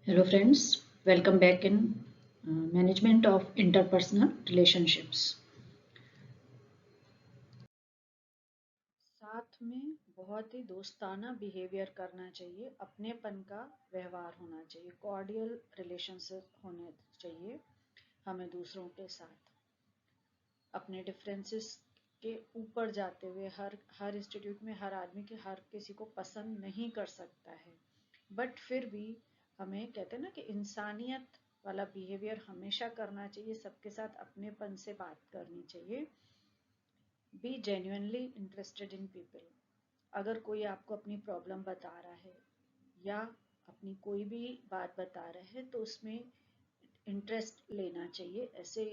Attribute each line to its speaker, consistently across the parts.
Speaker 1: Hello friends, welcome back in Management of Interpersonal Relationships. साथ में बहुत ही दोस्ताना बिहेवियर करना चाहिए, अपनेपन का व्यवहार होना चाहिए, कॉर्डियल रिलेशनशिप होने चाहिए हमें दूसरों के साथ। अपने डिफरेंसेस के ऊपर जाते हुए हर इंस्टीट्यूट में हर आदमी के हर किसी को पसंद नहीं कर सकता है, बट फिर भी हमें कहते हैं ना कि इंसानियत वाला बिहेवियर हमेशा करना चाहिए, सबके साथ अपनेपन से बात करनी चाहिए। Be genuinely interested in people. अगर कोई आपको अपनी प्रॉब्लम बता रहा है या अपनी कोई भी बात बता रहा है तो उसमें इंटरेस्ट लेना चाहिए। ऐसे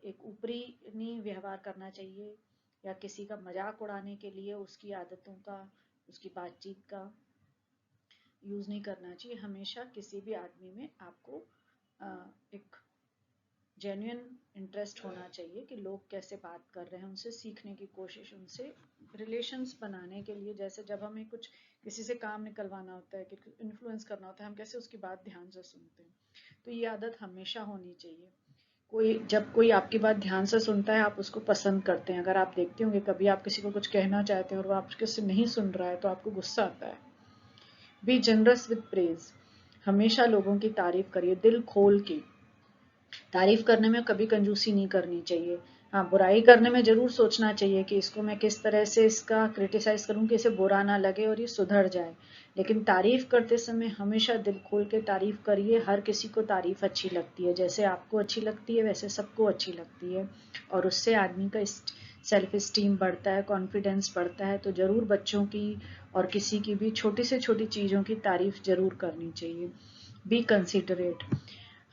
Speaker 1: एक ऊपरी नहीं व्यवहार करना चाहिए या किसी का मजाक उड़ाने के लिए उसकी आदतों का, उसकी बातचीत का यूज नहीं करना चाहिए। हमेशा किसी भी आदमी में आपको एक जेन्युइन इंटरेस्ट होना चाहिए कि लोग कैसे बात कर रहे हैं, उनसे सीखने की कोशिश, उनसे रिलेशंस बनाने के लिए। जैसे जब हमें कुछ किसी से काम निकलवाना होता है, कि इन्फ्लुएंस करना होता है, हम कैसे उसकी बात ध्यान से सुनते हैं, तो ये आदत हमेशा होनी चाहिए। जब कोई आपकी बात ध्यान से सुनता है, आप उसको पसंद करते हैं। अगर आप देखते होंगे कभी आप किसी को कुछ कहना चाहते हैं और वो आपके नहीं सुन रहा है तो आपको गुस्सा आता है। B generous with praise. हमेशा लोगों की तारीफ करिए, दिल खोल के। तारीफ करने में कभी कंजूसी नहीं करनी चाहिए। हाँ, बुराई करने में जरूर सोचना चाहिए कि इसको मैं किस तरह से इसका क्रिटिसाइज करूं कि इसे बुरा ना लगे और ये सुधर जाए। लेकिन तारीफ करते समय हमेशा दिल खोल के तारीफ करिए। हर किसी को तारीफ अच्छी लगती है, जैसे आपको अच्छी लगती है वैसे सबको अच्छी लगती है, और उससे आदमी का सेल्फ स्टीम बढ़ता है, कॉन्फिडेंस बढ़ता है। तो जरूर बच्चों की और किसी की भी छोटी से छोटी चीजों की तारीफ जरूर करनी चाहिए। Be considerate.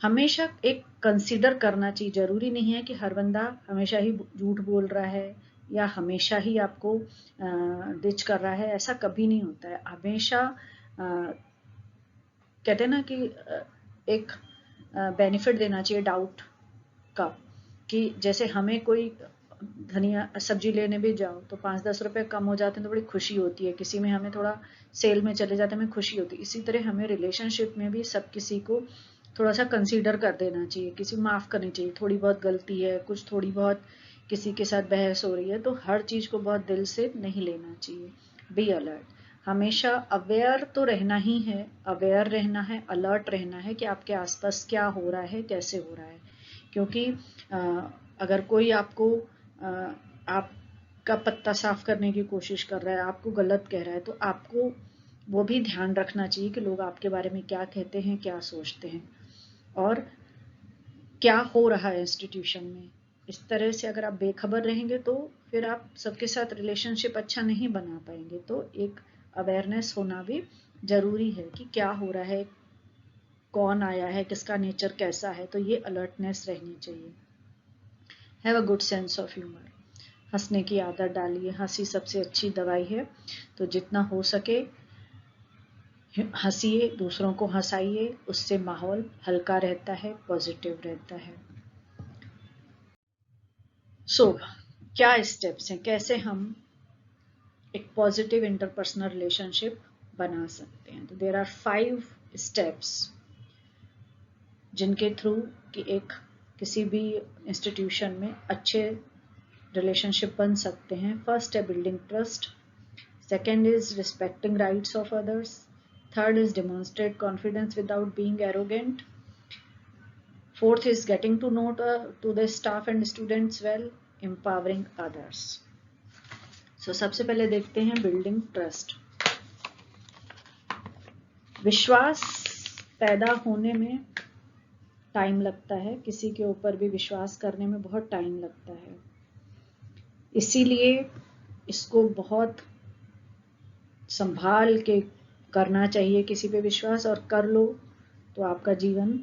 Speaker 1: हमेशा एक कंसिडर करना चाहिए। जरूरी नहीं है कि हर बंदा हमेशा ही झूठ बोल रहा है या हमेशा ही आपको डिच कर रहा है, ऐसा कभी नहीं होता है। हमेशा कहते हैं ना कि एक बेनिफिट देना चाहिए डाउट का, कि जैसे हमें कोई धनिया सब्जी लेने भी जाओ तो 5-10 रुपए कम हो जाते हैं तो बड़ी खुशी होती है। किसी में हमें थोड़ा सेल में चले जाते हैं, हमें खुशी होती है। इसी तरह हमें रिलेशनशिप में भी सब किसी को थोड़ा सा कंसीडर कर देना चाहिए, किसी माफ करनी चाहिए। थोड़ी बहुत गलती है, कुछ थोड़ी बहुत किसी के साथ बहस हो रही है, तो हर चीज को बहुत दिल से नहीं लेना चाहिए। Be alert. हमेशा अवेयर तो रहना ही है, अवेयर रहना है, अलर्ट रहना है कि आपके आसपास क्या हो रहा है, कैसे हो रहा है। क्योंकि अगर कोई आपको आपका पत्ता साफ करने की कोशिश कर रहा है, आपको गलत कह रहा है, तो आपको वो भी ध्यान रखना चाहिए कि लोग आपके बारे में क्या कहते हैं, क्या सोचते हैं और क्या हो रहा है इंस्टीट्यूशन में। इस तरह से अगर आप बेखबर रहेंगे तो फिर आप सबके साथ रिलेशनशिप अच्छा नहीं बना पाएंगे। तो एक अवेयरनेस होना भी जरूरी है कि क्या हो रहा है, कौन आया है, किसका नेचर कैसा है, तो ये अलर्टनेस रहनी चाहिए। Have a good sense of humour. हंसने की आदत डालिए, हंसी सबसे अच्छी दवाई है। तो जितना हो सके हंसिए, दूसरों को हंसाइए, उससे माहौल हल्का रहता है, पॉजिटिव रहता है। क्या स्टेप्स हैं, कैसे हम एक पॉजिटिव इंटरपर्सनल रिलेशनशिप बना सकते हैं। तो देयर आर 5 स्टेप्स जिनके थ्रू कि एक किसी भी इंस्टीट्यूशन में अच्छे रिलेशनशिप बन सकते हैं। फर्स्ट है building trust, second is respecting rights of others, third is demonstrate confidence without being arrogant, fourth is getting to know to the staff and students well, empowering others. So सबसे पहले देखते हैं building trust. विश्वास पैदा होने में time लगता है, किसी के ऊपर भी विश्वास करने में बहुत टाइम लगता है, इसीलिए इसको बहुत संभाल के करना चाहिए। किसी पे विश्वास और कर लो तो आपका जीवन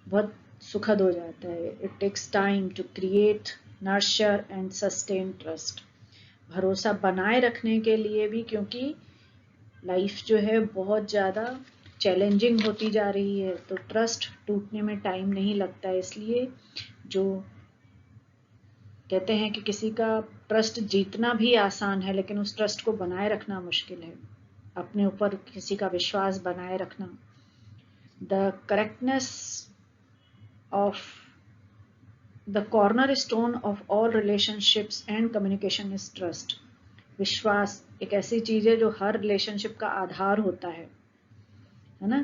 Speaker 1: बहुत सुखद हो जाता है। It takes time to create, nurture and sustain trust. भरोसा बनाए रखने के लिए भी, क्योंकि लाइफ जो है बहुत ज़्यादा चैलेंजिंग होती जा रही है, तो ट्रस्ट टूटने में टाइम नहीं लगता है। इसलिए जो कहते हैं कि किसी का ट्रस्ट जीतना भी आसान है, लेकिन उस ट्रस्ट को बनाए रखना मुश्किल है। अपने ऊपर किसी का विश्वास बनाए रखना The correctness of the cornerstone of all relationships and communication is trust. विश्वास एक ऐसी चीज है जो हर रिलेशनशिप का आधार होता है ना।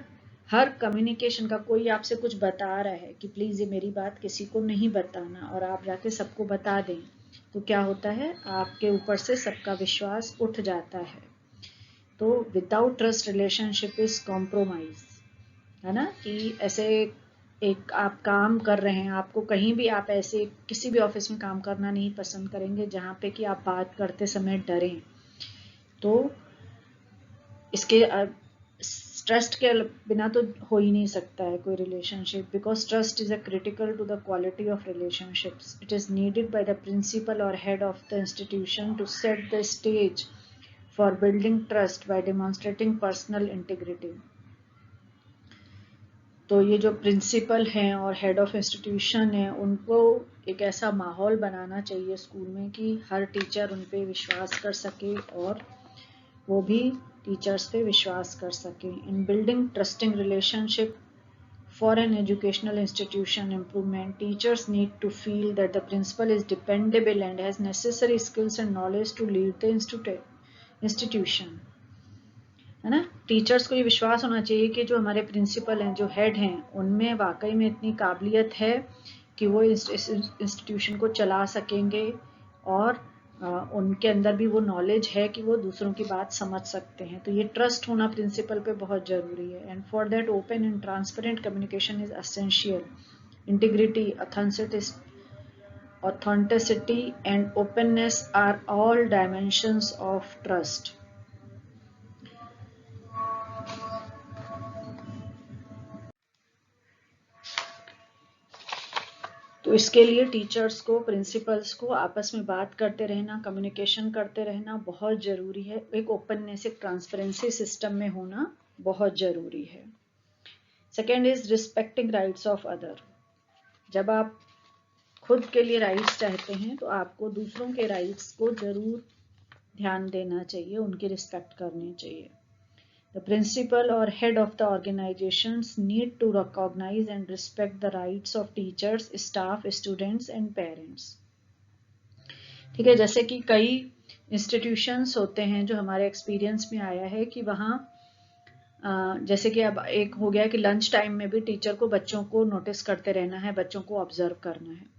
Speaker 1: हर कम्युनिकेशन का, कोई आपसे कुछ बता रहा है कि प्लीज ये मेरी बात किसी को नहीं बताना, और आप जाके सबको बता दें, तो क्या होता है, आपके ऊपर से सबका विश्वास उठ जाता है। तो without trust relationship is compromise, है ना। कि ऐसे एक आप काम कर रहे हैं, आपको कहीं भी, आप ऐसे किसी भी ऑफिस में काम करना नहीं पसंद करेंगे जहाँ पे कि आप बात करते समय डरें। तो इसके ट्रस्ट के बिना तो हो ही नहीं सकता है कोई relationship, because trust is a critical to the quality of relationships. It is needed by the principal और head of the institution to set the stage for building trust by demonstrating personal integrity. तो ये जो principal हैं और head of institution है, उनको एक ऐसा माहौल बनाना चाहिए स्कूल में कि हर टीचर उन पे विश्वास कर सके और वो भी टीचर्स पे विश्वास कर सके। इन building trusting relationship for an educational institution improvement, teachers need to feel that the principal is dependable and has necessary skills and knowledge to lead the institution, है ना। टीचर्स को ये विश्वास होना चाहिए कि जो हमारे प्रिंसिपल हैं, जो हेड हैं, उनमें वाकई में इतनी काबिलियत है कि वो इस इंस्टीट्यूशन को चला सकेंगे, और उनके अंदर भी वो नॉलेज है कि वो दूसरों की बात समझ सकते हैं। तो ये ट्रस्ट होना प्रिंसिपल पे बहुत ज़रूरी है। And for that open and transparent communication is essential. Integrity, authenticity and openness are all dimensions of trust. तो इसके लिए टीचर्स को, प्रिंसिपल्स को आपस में बात करते रहना, कम्युनिकेशन करते रहना बहुत ज़रूरी है। एक ओपननेस, एक ट्रांसपेरेंसी सिस्टम में होना बहुत ज़रूरी है। Second is respecting rights of other. जब आप खुद के लिए राइट्स चाहते हैं तो आपको दूसरों के राइट्स को ज़रूर ध्यान देना चाहिए, उनकी रिस्पेक्ट करनी चाहिए। The principal or head of the organizations need to recognize and respect the rights of teachers, staff, students and parents. ठीक है, जैसे कि कई इंस्टीट्यूशंस होते हैं जो हमारे एक्सपीरियंस में आया है कि वहाँ जैसे कि अब एक हो गया कि लंच टाइम में भी टीचर को बच्चों को नोटिस करते रहना है, बच्चों को ऑब्जर्व करना है।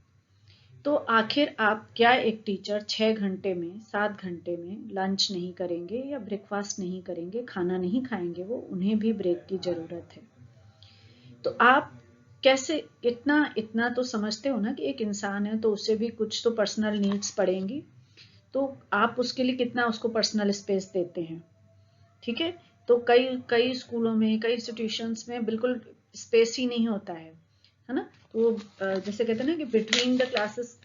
Speaker 1: तो आखिर आप क्या, एक टीचर 6 घंटे में, 7 घंटे में लंच नहीं करेंगे या ब्रेकफास्ट नहीं करेंगे, खाना नहीं खाएंगे, वो उन्हें भी ब्रेक की ज़रूरत है। तो आप कैसे, इतना तो समझते हो ना कि एक इंसान है तो उससे भी कुछ तो पर्सनल नीड्स पड़ेंगी, तो आप उसके लिए कितना उसको पर्सनल स्पेस देते हैं। ठीक है, तो कई स्कूलों में, कई इंस्टीट्यूशंस में बिल्कुल स्पेस ही नहीं होता है ना। तो जैसे कहते हैं ना कि बिटवीन द क्लासेस,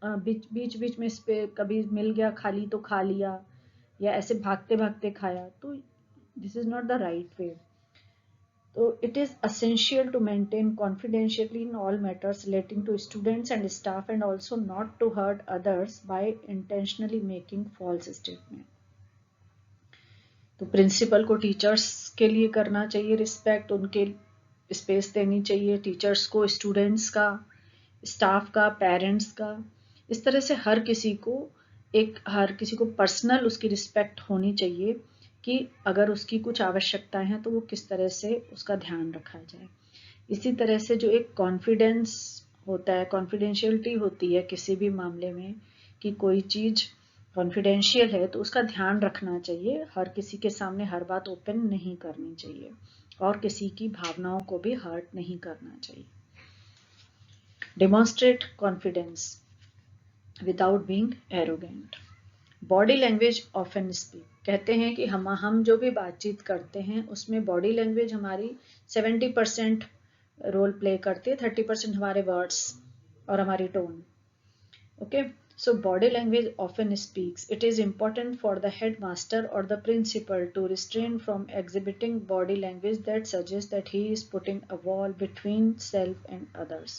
Speaker 1: बीच में कभी मिल गया खाली तो खा लिया, या ऐसे भागते भागते खाया, तो this is not the right way. तो it is essential to maintain confidentially in all matters relating to students and staff, and also not to hurt others by intentionally making false statement. तो principal को teachers के लिए करना चाहिए respect, उनके space देनी चाहिए, टीचर्स को स्टूडेंट्स का, स्टाफ का, पेरेंट्स का, इस तरह से हर किसी को पर्सनल उसकी रिस्पेक्ट होनी चाहिए कि अगर उसकी कुछ आवश्यकताएं हैं तो वो किस तरह से उसका ध्यान रखा जाए। इसी तरह से जो एक कॉन्फिडेंस होता है, कॉन्फिडेंशियलिटी होती है किसी भी मामले में, कि कोई चीज़ कॉन्फिडेंशियल है तो उसका ध्यान रखना चाहिए, हर किसी के सामने हर बात ओपन नहीं करनी चाहिए, और किसी की भावनाओं को भी हर्ट नहीं करना चाहिए। Demonstrate confidence without being arrogant. Body language often speak. कहते हैं कि हम जो भी बातचीत करते हैं उसमें बॉडी लैंग्वेज हमारी 70% रोल प्ले करती है, 30% हमारे वर्ड्स और हमारी tone. Okay, so body language often speaks. It is important for the headmaster or the principal to restrain from exhibiting body language that suggests that he is putting a wall between self and others.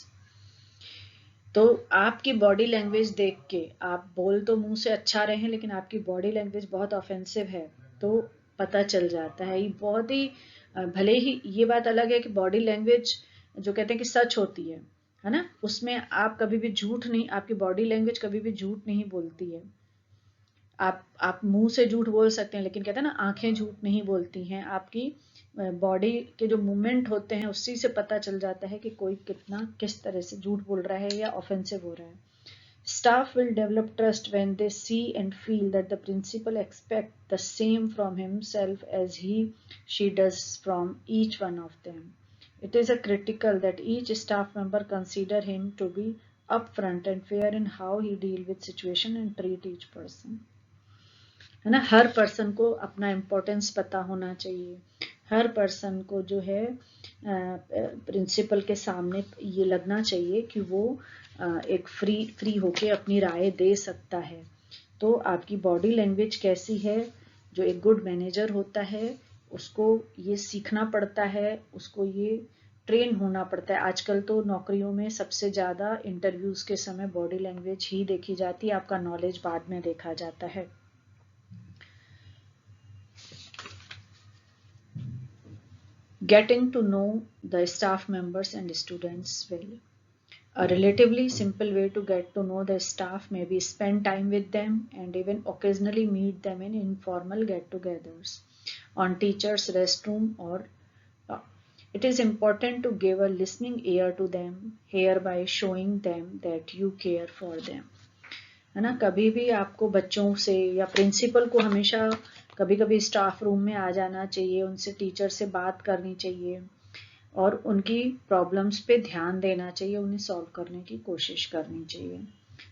Speaker 1: तो आपकी body language देख के, आप बोल तो मुंह से अच्छा रहे हैं लेकिन आपकी बॉडी लैंग्वेज बहुत ऑफेंसिव है, तो पता चल जाता है। ये बहुत ही भले ही ये बात अलग है कि बॉडी लैंग्वेज जो कहते हैं कि सच होती है ना, उसमें आप कभी भी झूठ नहीं, आपकी बॉडी लैंग्वेज कभी भी झूठ नहीं बोलती है। आप मुंह से झूठ बोल सकते हैं, लेकिन कहते हैं ना आंखें झूठ नहीं बोलती हैं। आपकी बॉडी के जो मूवमेंट होते हैं उसी से पता चल जाता है कि कोई कितना किस तरह से झूठ बोल रहा है या ऑफेंसिव हो रहा है। Staff will develop trust when they see and feel that the principal expects the same from himself as she does from each one of them. It is critical that each staff member consider him to be upfront and fair in how he deal with situation and treat each person. है ना, हर person को अपना importance पता होना चाहिए। हर person को जो है प्रिंसिपल के सामने ये लगना चाहिए कि वो एक फ्री होके अपनी राय दे सकता है। तो आपकी बॉडी लैंग्वेज कैसी है, जो एक गुड मैनेजर होता है उसको ये सीखना पड़ता है, उसको ये ट्रेन होना पड़ता है। आजकल तो नौकरियों में सबसे ज़्यादा इंटरव्यूज़ के समय बॉडी लैंग्वेज ही देखी जाती है, आपका नॉलेज बाद में देखा जाता है। Getting to know the staff members and students well. A relatively simple way to get to know the staff may be spend time with them and even occasionally meet them in informal get-togethers on teachers' restroom or it is important to give a listening ear to them, hereby showing them that you care for them. है ना, कभी भी आपको बच्चों से या principal को हमेशा कभी कभी स्टाफ रूम में आ जाना चाहिए, उनसे टीचर से बात करनी चाहिए और उनकी प्रॉब्लम्स पे ध्यान देना चाहिए, उन्हें सॉल्व करने की कोशिश करनी चाहिए।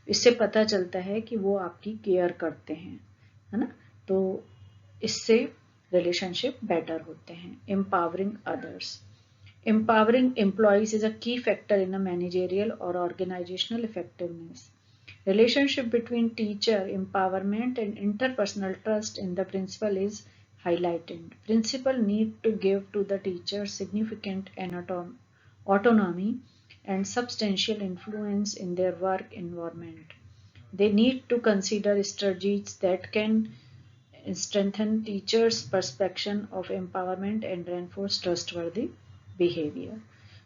Speaker 1: इससे पता चलता है कि वो आपकी केयर करते हैं, है ना, तो इससे रिलेशनशिप बेटर होते हैं। Empowering others. Empowering employees is a key factor in a managerial or organizational effectiveness. Relationship between teacher empowerment and interpersonal trust in the principal is highlighted. Principal need to give to the teacher significant autonomy and substantial influence in their work environment. They need to consider strategies that can strengthen teachers' perception of empowerment and reinforce trustworthy behavior.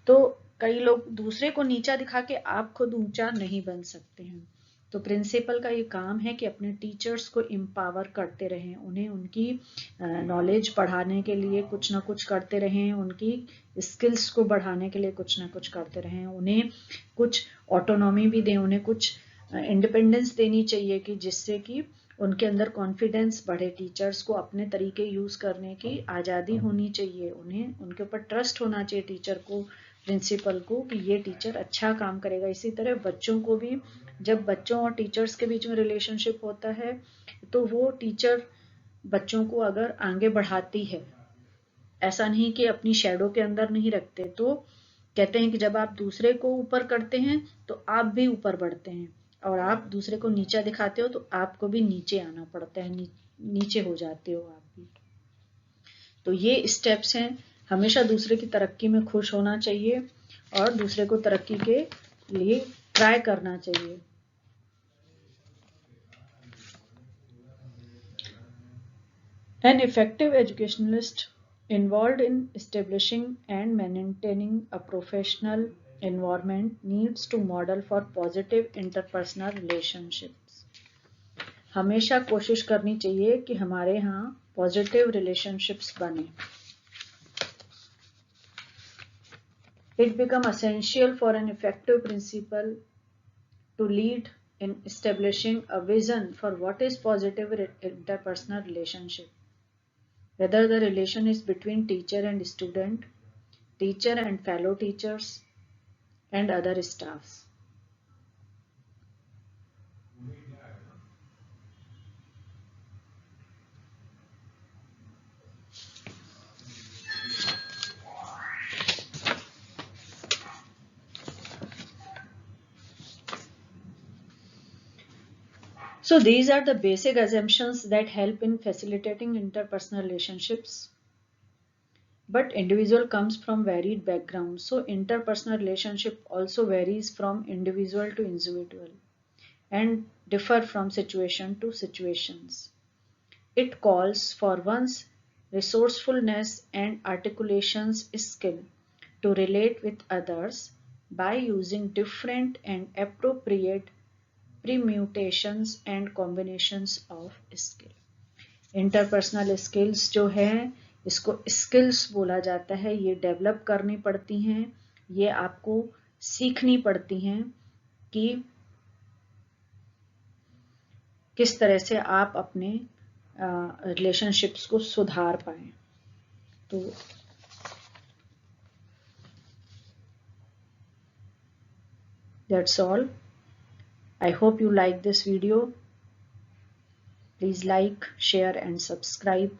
Speaker 1: तो कई लोग दूसरे को नीचा दिखा के आप खुद ऊंचा नहीं बन सकते हैं। तो प्रिंसिपल का ये काम है कि अपने टीचर्स को एम्पावर करते रहें, उन्हें उनकी नॉलेज बढ़ाने के लिए कुछ ना कुछ करते रहें, उनकी स्किल्स को बढ़ाने के लिए कुछ ना कुछ करते रहें, उन्हें कुछ ऑटोनॉमी भी दें, उन्हें कुछ इंडिपेंडेंस देनी चाहिए कि जिससे कि उनके अंदर कॉन्फिडेंस बढ़े। टीचर्स को अपने तरीके यूज करने की आज़ादी होनी चाहिए, उन्हें उनके ऊपर ट्रस्ट होना चाहिए टीचर को, प्रिंसिपल को, कि ये टीचर अच्छा काम करेगा। इसी तरह बच्चों को भी, जब बच्चों और टीचर्स के बीच में रिलेशनशिप होता है तो वो टीचर बच्चों को अगर आगे बढ़ाती है, ऐसा नहीं कि अपनी शैडो के अंदर नहीं रखते। तो कहते हैं कि जब आप दूसरे को ऊपर करते हैं तो आप भी ऊपर बढ़ते हैं, और आप दूसरे को नीचा दिखाते हो तो आपको भी नीचे आना पड़ता है, नीचे हो जाते हो आप भी। तो ये स्टेप्स हैं। हमेशा दूसरे की तरक्की में खुश होना चाहिए और दूसरे को तरक्की के लिए ट्राई करना चाहिए। An effective educationalist involved in establishing and maintaining a professional environment needs to model for positive interpersonal relationships. हमेशा कोशिश करनी चाहिए कि हमारे यहाँ पॉजिटिव रिलेशनशिप्स बने। It becomes essential for an effective principal to lead in establishing a vision for what is positive interpersonal relationship. Whether the relation is between teacher and student, teacher and fellow teachers, and other staffs. So these are the basic assumptions that help in facilitating interpersonal relationships. But individual comes from varied backgrounds, so interpersonal relationship also varies from individual to individual and differ from situation to situations. It calls for one's resourcefulness and articulations skill to relate with others by using different and appropriate permutations and combinations of skill. Interpersonal skills जो है इसको skills बोला जाता है, ये develop करनी पड़ती हैं, ये आपको सीखनी पड़ती हैं कि किस तरह से आप अपने रिलेशनशिप्स को सुधार पाएं. तो that's all. I hope you like this video. Please like, share and subscribe.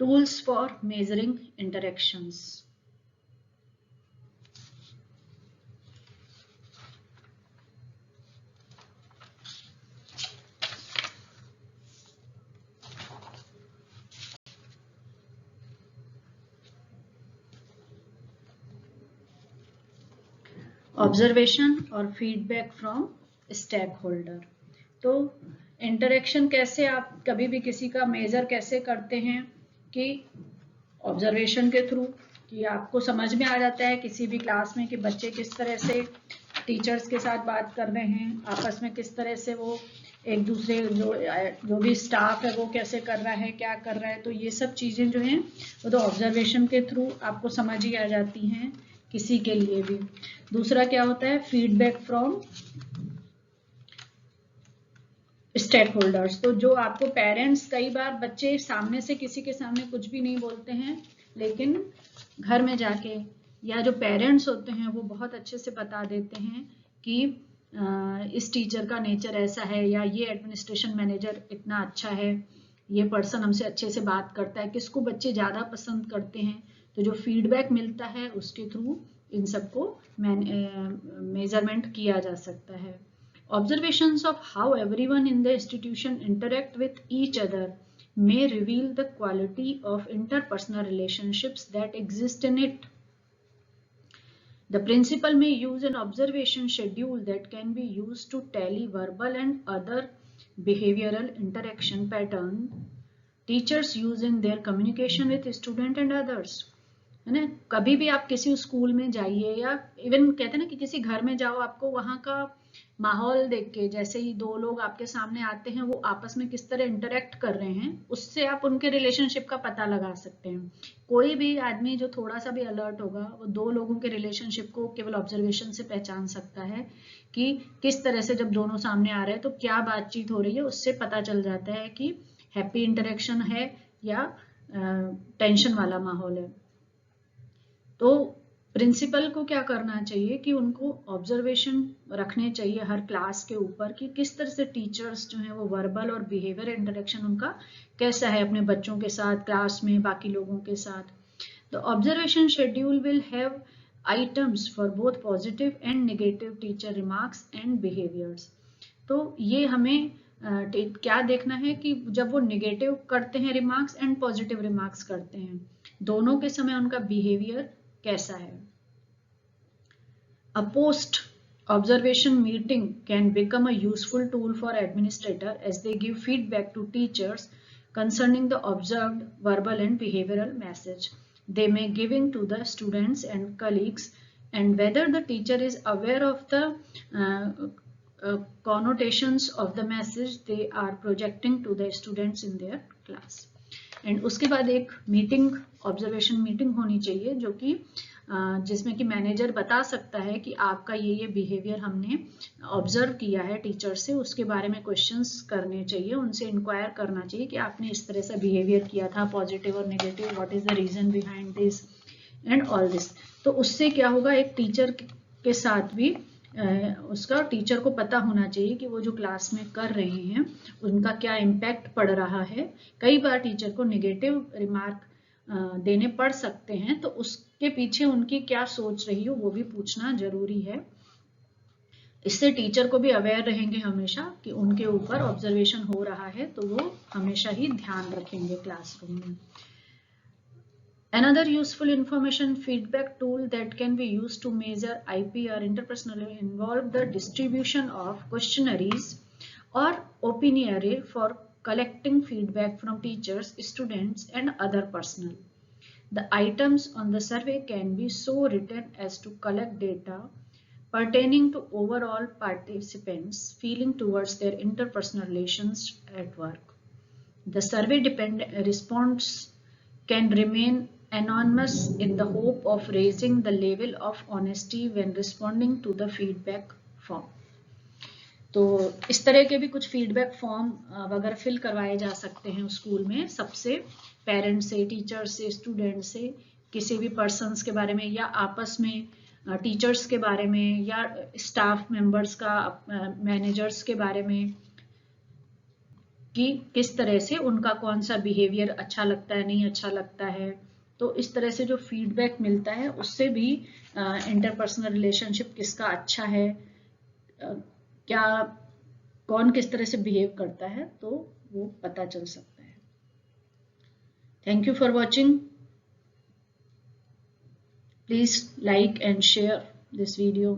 Speaker 1: Tools for measuring interactions. Observation और फीडबैक फ्रॉम स्टेक होल्डर. तो इंटरेक्शन कैसे आप कभी भी किसी का मेजर कैसे करते हैं कि ऑब्जर्वेशन के थ्रू, कि आपको समझ में आ जाता है किसी भी क्लास में कि बच्चे किस तरह से टीचर्स के साथ बात कर रहे हैं, आपस में किस तरह से वो एक दूसरे जो भी स्टाफ है वो कैसे कर रहा है, क्या कर रहा है. तो ये सब चीजें जो हैं वो तो ऑब्जर्वेशन के थ्रू आपको समझ ही आ जाती हैं किसी के लिए भी. दूसरा क्या होता है, फीडबैक फ्रॉम स्टेक होल्डर्स. तो जो आपको पेरेंट्स, कई बार बच्चे सामने से किसी के सामने कुछ भी नहीं बोलते हैं, लेकिन घर में जाके या जो पेरेंट्स होते हैं वो बहुत अच्छे से बता देते हैं कि इस टीचर का नेचर ऐसा है, या ये एडमिनिस्ट्रेशन मैनेजर इतना अच्छा है, ये पर्सन हमसे अच्छे से बात करता है, किसको बच्चे ज़्यादा पसंद करते हैं. तो जो फीडबैक मिलता है उसके थ्रू इन सबको मेजरमेंट किया जा सकता है. Observations of how everyone in the institution interact with each other may reveal the quality of interpersonal relationships that exist in it. The principal may use an observation schedule that can be used to tally verbal and other behavioral interaction pattern teachers use in their communication with student and others. है ना, कभी भी आप किसी school में जाइए या even कहते हैं ना कि किसी घर में जाओ, आपको वहाँ का माहौल देख के, जैसे ही दो लोग आपके सामने आते हैं वो आपस में किस तरह इंटरेक्ट कर रहे हैं, उससे आप उनके रिलेशनशिप का पता लगा सकते हैं. कोई भी आदमी जो थोड़ा सा भी अलर्ट होगा वो दो लोगों के रिलेशनशिप को केवल ऑब्जर्वेशन से पहचान सकता है कि किस तरह से जब दोनों सामने आ रहे हैं तो क्या बातचीत हो रही है. उससे पता चल जाता है कि हैप्पी इंटरेक्शन है या टेंशन वाला माहौल है. तो प्रिंसिपल को क्या करना चाहिए कि उनको ऑब्जर्वेशन रखने चाहिए हर क्लास के ऊपर कि किस तरह से टीचर्स जो हैं वो वर्बल और बिहेवियर इंटरेक्शन उनका कैसा है अपने बच्चों के साथ, क्लास में बाकी लोगों के साथ. The observation schedule will have items for both positive and negative teacher remarks and behaviours. तो ये हमें क्या देखना है कि जब वो नेगेटिव करते हैं रिमार्क्स एंड पॉजिटिव रिमार्क्स करते हैं, दोनों के समय उनका बिहेवियर कैसा है. A post observation meeting can become a useful tool for administrator as they give feedback to teachers concerning the observed verbal and behavioral message they may giving to the students and colleagues, and whether the teacher is aware of the connotations of the message they are projecting to the students in their class. And उसके बाद एक meeting, observation meeting होनी चाहिए जो कि जिसमें कि manager बता सकता है कि आपका ये बिहेवियर हमने ऑब्जर्व किया है टीचर से, उसके बारे में क्वेश्चंस करने चाहिए, उनसे इंक्वायर करना चाहिए कि आपने इस तरह से बिहेवियर किया था, पॉजिटिव और negative, what is the reason behind this and all this. तो उससे क्या होगा, एक टीचर के साथ भी उसका टीचर को पता होना चाहिए कि वो जो क्लास में कर रहे हैं उनका क्या इम्पैक्ट पड़ रहा है. कई बार टीचर को नेगेटिव रिमार्क देने पड़ सकते हैं, तो उसके पीछे उनकी क्या सोच रही हो वो भी पूछना जरूरी है. इससे टीचर को भी अवेयर रहेंगे हमेशा कि उनके ऊपर ऑब्जर्वेशन हो रहा है, तो वो हमेशा ही ध्यान रखेंगे क्लासरूम में. Another useful information feedback tool that can be used to measure IP or interpersonally involve the distribution of questionnaires or opinionaire for collecting feedback from teachers, students, and other personnel. The items on the survey can be so written as to collect data pertaining to overall participants' feeling towards their interpersonal relations at work. The survey response can remain anonymous in the hope of raising the level of honesty when responding to the feedback form. तो इस तरह के भी कुछ feedback form वगैरह fill करवाए जा सकते हैं स्कूल में सबसे, पेरेंट्स से, टीचर्स से, स्टूडेंट्स से, किसी भी पर्सन्स के बारे में या आपस में टीचर्स के बारे में या स्टाफ मेंबर्स का, मैनेजर्स के बारे में कि किस तरह से उनका कौन सा बिहेवियर अच्छा लगता है, नहीं अच्छा लगता है। तो इस तरह से जो फीडबैक मिलता है उससे भी इंटरपर्सनल रिलेशनशिप किसका अच्छा है, क्या कौन किस तरह से बिहेव करता है, तो वो पता चल सकता है। Thank you for watching. Please like and share this video.